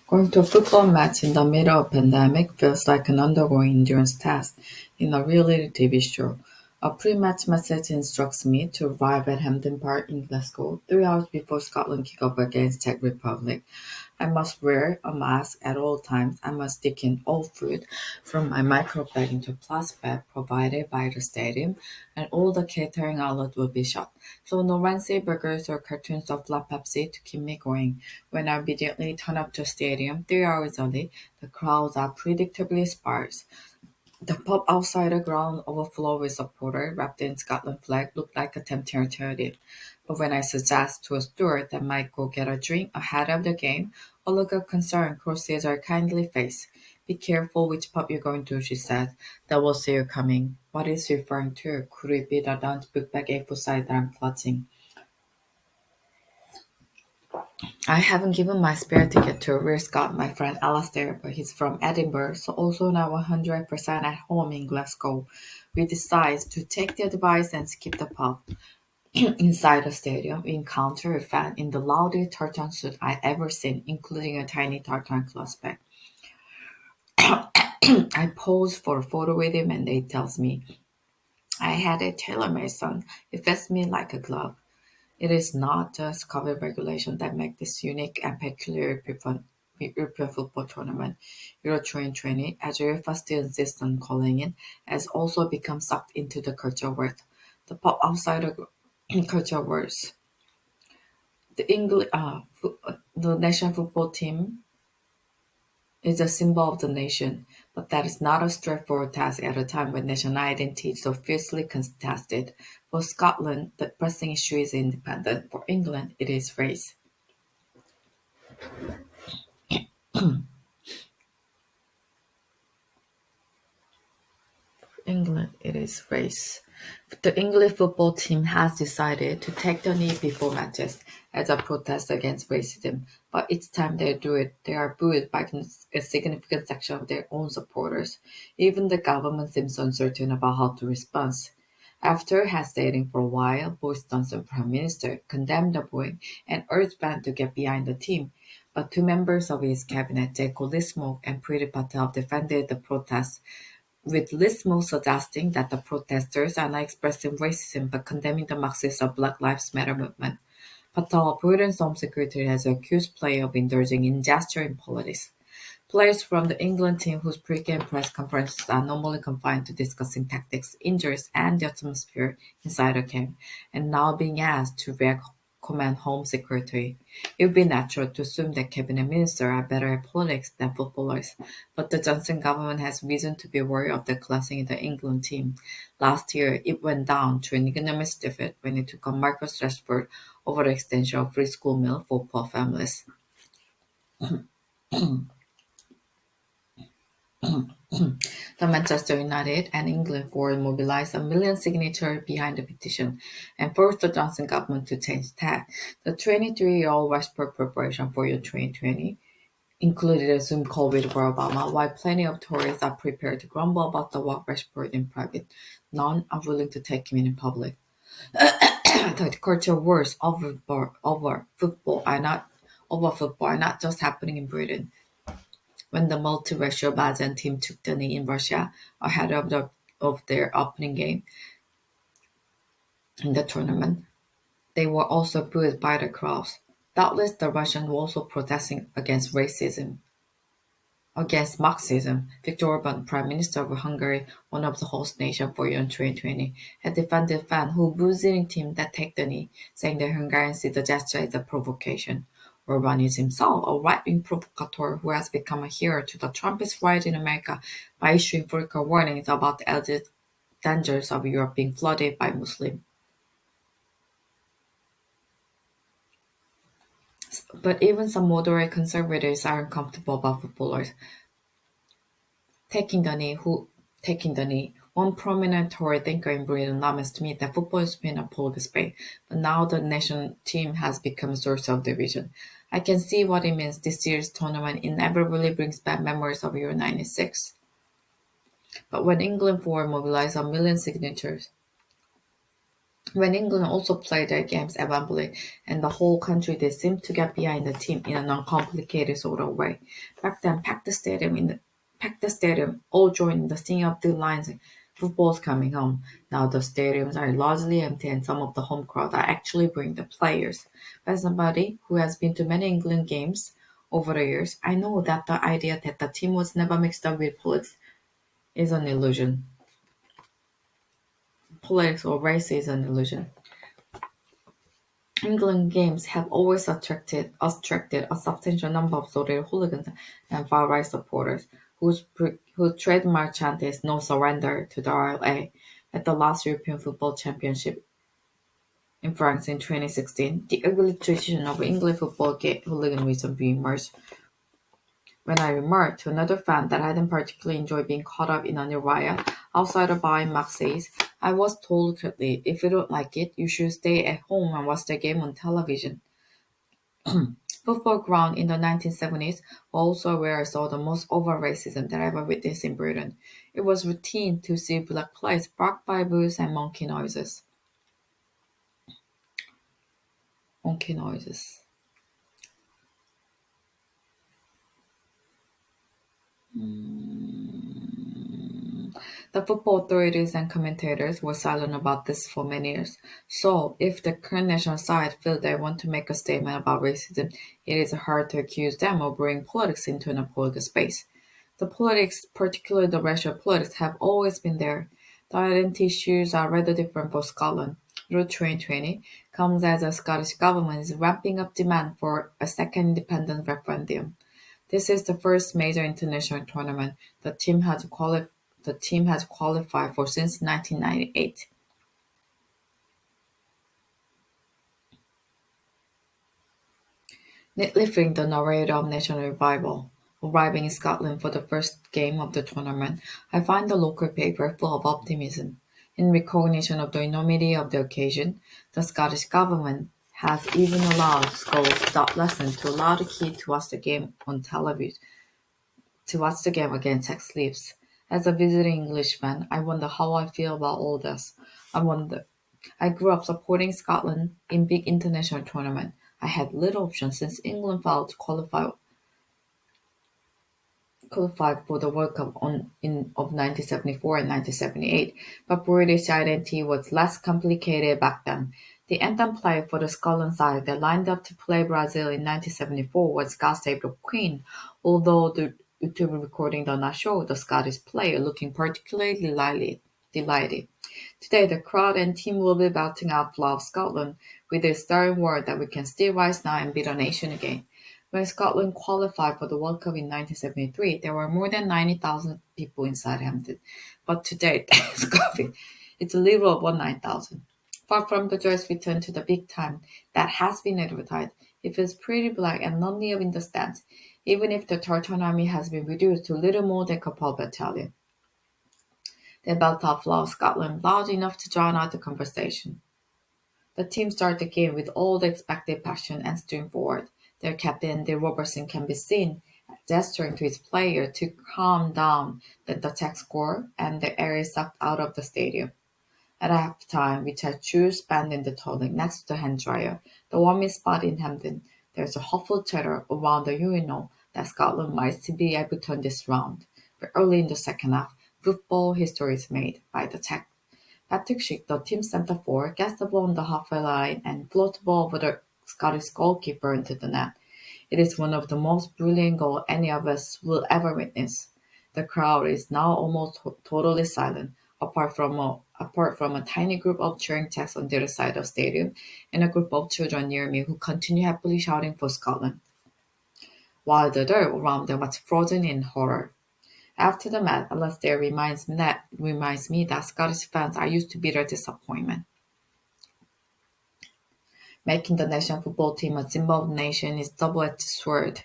Going to a football match in the middle of pandemic feels like an undergoing endurance test in a reality TV show. A pre-match message instructs me to arrive at Hampden Park in Glasgow 3 hours before Scotland kick off against Czech Republic. I must wear a mask at all times. I must stick in all food from my micro bag into a plastic bag provided by the stadium, and all the catering outlets will be shut. So no fancy burgers or cartoons of La Pepsi to keep me going. When I immediately turn up to stadium 3 hours early, the crowds are predictably sparse. The pub outside the ground overflowed with supporters wrapped in Scotland flag looked like a tempting alternative. But when I suggest to a steward that might go get a drink ahead of the game, a look of concern crosses her kindly face. Be careful which pub you're going to, she said. That will see you coming. What is she referring to? Could it be the lunch book bag A4 side that I'm clutching? I haven't given my spare ticket to a rear Scot, my friend Alastair, but he's from Edinburgh, so also now 100% at home in Glasgow. We decide to take the advice and skip the pub. Inside the stadium, we encounter a fan in the loudest tartan suit I've ever seen, including a tiny tartan clasp bag. I pose for a photo with him and he tells me, I had a tailor-made son. It fits me like a glove. It is not just COVID regulation that make this unique and peculiar European football tournament. Euro 2020, as UEFA still insists on calling it, has also become sucked into the culture wars. The pop outside of culture wars. The national football team is a symbol of the nation, but that is not a straightforward task at a time when national identity is so fiercely contested. For Scotland, the pressing issue is independence. For England, it is race. England, it is race. The English football team has decided to take the knee before matches as a protest against racism, but each time they do it, they are booed by a significant section of their own supporters. Even the government seems uncertain about how to respond. After hesitating for a while, Boris Johnson, Prime Minister, condemned the booing and urged fans to get behind the team. But two members of his cabinet, Jacob Rees-Mogg and Priti Patel, defended the protest with Lismo suggesting that the protesters are not expressing racism but condemning the Marxists of Black Lives Matter movement. Patel, Britain's Home Secretary, has accused players of indulging in gesture in politics. Players from the England team whose pre-game press conferences are normally confined to discussing tactics, injuries, and the atmosphere inside the camp, and now being asked to recommend Home Secretary. It would be natural to assume that cabinet ministers are better at politics than footballers, but the Johnson government has reason to be worried of the collapsing in the England team. Last year, it went down to an ignominious defeat when it took on Marcus Rashford over the extension of free school meal for poor families. The Manchester United and England forward mobilized a million signatures behind the petition and forced the Johnson government to change tack. The 23-year-old Rashford preparation for Euro 2020 included a Zoom call with Barack Obama, while plenty of Tories are prepared to grumble about the work Rashford in private. None are willing to take him in public. The culture wars over football are not just happening in Britain. When the multiracial Belgian team took the knee in Russia ahead of their opening game in the tournament, they were also booed by the crowds. Doubtless the Russians were also protesting against Marxism. Viktor Orban, Prime Minister of Hungary, one of the host nations for Euro 2020, had defended fans who booed the team that take the knee, saying that Hungarians see the gesture as a provocation. Orban is himself a right-wing provocateur who has become a hero to the Trumpist right in America by issuing political warnings about the alleged dangers of Europe being flooded by Muslims. But even some moderate conservatives are uncomfortable about footballers taking the knee. One prominent Tory thinker in Britain laments me that football has been a political sport, but now the national team has become a source of division. I can see what it means. This year's tournament inevitably brings back memories of Euro 96. But when England forward mobilized a million signatures When England also played their games at Wembley and the whole country they seemed to get behind the team in an uncomplicated sort of way. Back then packed the stadium, all joined the singing of the lines football's coming home. Now the stadiums are largely empty and some of the home crowd are actually bringing the players. As somebody who has been to many England games over the years, I know that the idea that the team was never mixed up with politics is an illusion. Politics or race is an illusion. England games have always attracted a substantial number of solid hooligans and far-right supporters, whose trademark chant is "No surrender to the RLA." At the last European Football Championship in France in 2016, the ugly tradition of English football hooliganism re-emerged. When I remarked to another fan that I didn't particularly enjoy being caught up in a riot outside a bar in Marseille, I was told curtly, "If you don't like it, you should stay at home and watch the game on television." Football ground in the 1970s were also where I saw the most overt racism that I ever witnessed in Britain. It was routine to see black plates barked by bulls and monkey noises. Monkey noises. The football authorities and commentators were silent about this for many years. So, if the current national side feel they want to make a statement about racism, it is hard to accuse them of bringing politics into an political space. The politics, particularly the racial politics, have always been there. The identity issues are rather different for Scotland. Route 2020 comes as the Scottish government is ramping up demand for a second independent referendum. This is the first major international tournament the team has qualified for since 1998. Neatly fitting the narrator of national revival. Arriving in Scotland for the first game of the tournament, I find the local paper full of optimism. In recognition of the enormity of the occasion, the Scottish government has even allowed schools without lesson to allow the kids to watch the game on television to watch the game against Tech Leafs. As a visiting Englishman, I wonder how I feel about all this. I wonder. I grew up supporting Scotland in big international tournaments. I had little option since England failed to qualified for the World Cup of 1974 and 1978, but British identity was less complicated back then. The anthem player for the Scotland side that lined up to play Brazil in 1974 was God Save the Queen, although the YouTube recording does not show the Scottish player looking particularly delighted. Today, the crowd and team will be belting out "Love Scotland" with the stirring word that we can still rise now and beat our nation again. When Scotland qualified for the World Cup in 1973, there were more than 90,000 people inside Hampden. But today, thanks COVID, it's a little over 9,000. Far from the joyous return to the big time that has been advertised, it feels pretty black and lonely in the stands, even if the Tartan army has been reduced to little more than a couple battalion. They belt out "Love Scotland" loud enough to drown out the conversation. The team start the game with all the expected passion and stream forward. Their captain, Andy Robertson, can be seen gesturing to his player to calm down. Then the tech score and the air is sucked out of the stadium. At halftime, which had true spanned in the tunnel next to the hand dryer, the warmest spot in Hampden, there's a hopeful chatter around the urinal that Scotland might still be able to turn this round. But early in the second half, football history is made by the tech Patrick Schick, the team's centre forward, gets the ball on the halfway line and floats the ball over the Scottish goalkeeper into the net. It is one of the most brilliant goals any of us will ever witness. The crowd is now almost totally silent, apart from a tiny group of cheering Czechs on the other side of the stadium and a group of children near me who continue happily shouting for Scotland, while the dirt around them was frozen in horror. After the match, Alastair reminds me that Scottish fans are used to bitter disappointment. Making the national football team a symbol of the nation is a double-edged sword.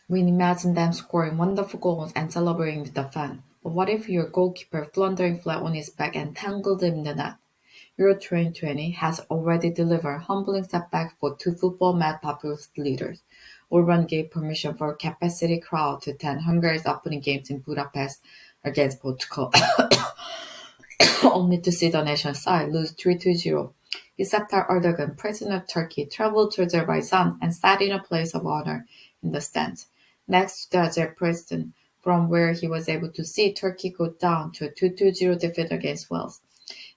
We imagine them scoring wonderful goals and celebrating with the fans. But what if your goalkeeper floundering flat on his back and tangled in the net? Euro 2020 has already delivered humbling setback for two football-mad populist leaders. Orban gave permission for a capacity crowd to attend Hungary's opening games in Budapest against Portugal. only to see the national side lose 3-0. Isaktar Erdogan, president of Turkey, traveled to Azerbaijan and sat in a place of honor in the stands, next to the Azer president, from where he was able to see Turkey go down to a 2-0 defeat against Wales.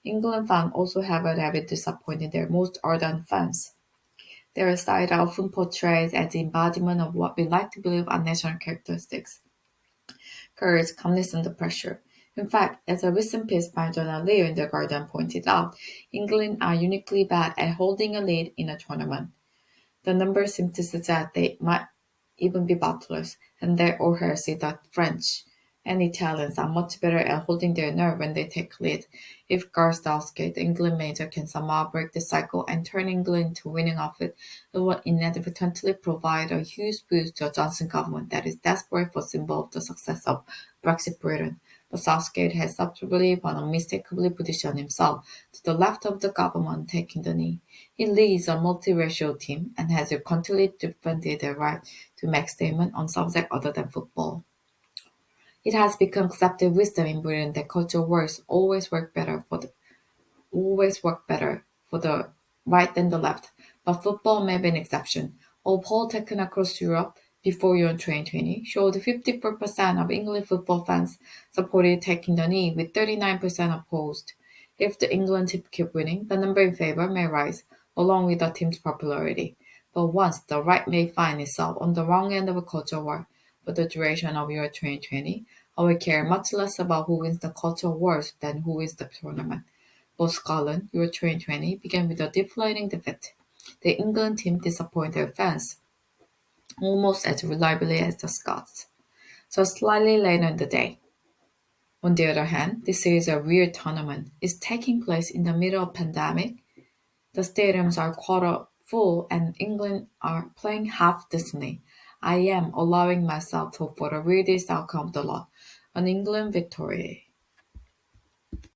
England fans also have a habit disappointing their most ardent fans. Their side are often portrayed as the embodiment of what we like to believe are national characteristics: courage, calmness under pressure. In fact, as a recent piece by Jonah Leo in The Guardian pointed out, England are uniquely bad at holding a lead in a tournament. The numbers seem to suggest they might even be battlers, and they all see that French and Italians are much better at holding their nerve when they take lead. If Gareth Southgate, the England manager, can somehow break the cycle and turn England into winning outfit, it will inadvertently provide a huge boost to a Johnson government that is desperate for symbol of the success of Brexit Britain. But Southgate has subtly but unmistakably positioned himself to the left of the government taking the knee. He leads a multiracial team and has continually defended their right to make statements on subjects other than football. It has become accepted wisdom in Britain that cultural wars always work better for the right than the left, but football may be an exception. A poll taken across Europe before Euro 2020 showed 54% of England football fans supported taking the knee, with 39% opposed. If the England team keep winning, the number in favor may rise, along with the team's popularity. But once the right may find itself on the wrong end of a culture war for the duration of Euro 2020, I will care much less about who wins the culture wars than who wins the tournament. For Scotland, Euro 2020 began with a deflating defeat. The England team disappointed their fans almost as reliably as the Scots. So slightly later in the day. On the other hand, this is a weird tournament. It's taking place in the middle of pandemic. The stadiums are quarter full and England are playing half decently. I am allowing myself to hope for the weirdest outcome of the lot, an England victory.